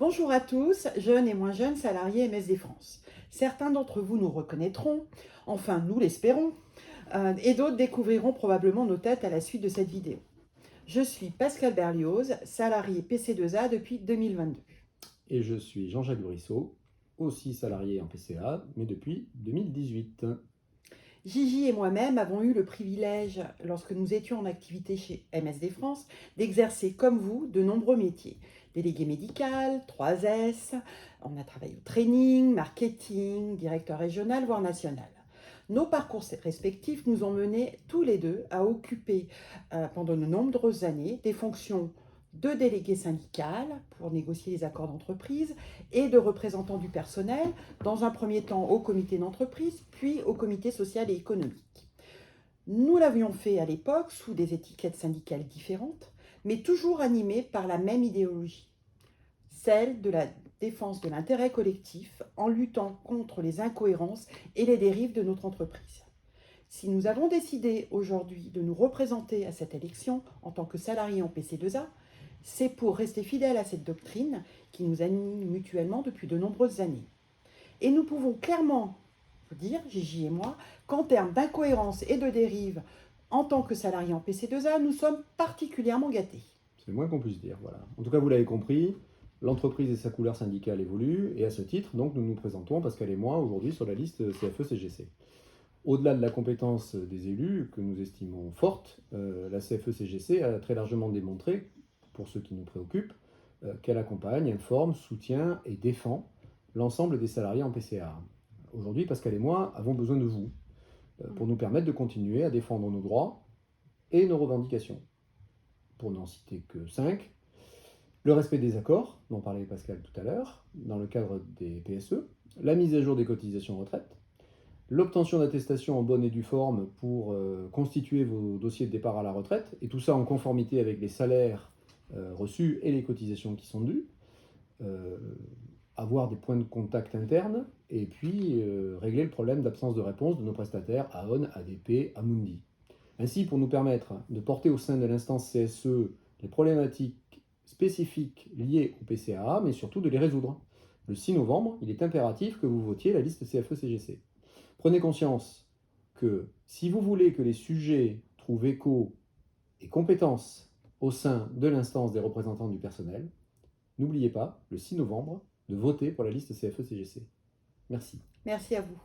Bonjour à tous, jeunes et moins jeunes salariés MSD France. Certains d'entre vous nous reconnaîtront, enfin nous l'espérons, et d'autres découvriront probablement nos têtes à la suite de cette vidéo. Je suis Pascal Berlioz, salarié PC2A depuis 2022. Et je suis Jean-Jacques Brissot, aussi salarié en PCA, mais depuis 2018. Gigi et moi-même avons eu le privilège, lorsque nous étions en activité chez MSD France, d'exercer comme vous de nombreux métiers. Délégué médical, 3S, on a travaillé au training, marketing, directeur régional, voire national. Nos parcours respectifs nous ont menés tous les deux à occuper pendant de nombreuses années des fonctions de délégué syndical pour négocier les accords d'entreprise et de représentant du personnel, dans un premier temps au comité d'entreprise, puis au comité social et économique. Nous l'avions fait à l'époque sous des étiquettes syndicales différentes, mais toujours animées par la même idéologie, celle de la défense de l'intérêt collectif en luttant contre les incohérences et les dérives de notre entreprise. Si nous avons décidé aujourd'hui de nous représenter à cette élection en tant que salariés en PC2A, c'est pour rester fidèles à cette doctrine qui nous anime mutuellement depuis de nombreuses années. Et nous pouvons clairement vous dire, Gigi et moi, qu'en termes d'incohérence et de dérive, en tant que salariés en PC2A, nous sommes particulièrement gâtés. C'est le moins qu'on puisse dire, voilà. En tout cas, vous l'avez compris, l'entreprise et sa couleur syndicale évoluent, et à ce titre, donc, nous nous présentons, Pascal et moi, aujourd'hui sur la liste CFE-CGC. Au-delà de la compétence des élus, que nous estimons forte, la CFE-CGC a très largement démontré, pour ceux qui nous préoccupent, qu'elle accompagne, informe, soutient et défend l'ensemble des salariés en PCA. Aujourd'hui, Pascal et moi avons besoin de vous pour nous permettre de continuer à défendre nos droits et nos revendications. Pour n'en citer que 5, le respect des accords, dont parlait Pascal tout à l'heure, dans le cadre des PSE, la mise à jour des cotisations retraite, l'obtention d'attestations en bonne et due forme pour constituer vos dossiers de départ à la retraite, et tout ça en conformité avec les salaires reçus et les cotisations qui sont dues, avoir des points de contact internes, et puis régler le problème d'absence de réponse de nos prestataires AON, ADP, Amundi. Ainsi, pour nous permettre de porter au sein de l'instance CSE les problématiques spécifiques liées au PCAA, mais surtout de les résoudre. Le 6 novembre, il est impératif que vous votiez la liste CFE-CGC. Prenez conscience que si vous voulez que les sujets trouvent écho et compétences au sein de l'instance des représentants du personnel, n'oubliez pas, le 6 novembre, de voter pour la liste CFE-CGC. Merci. Merci à vous.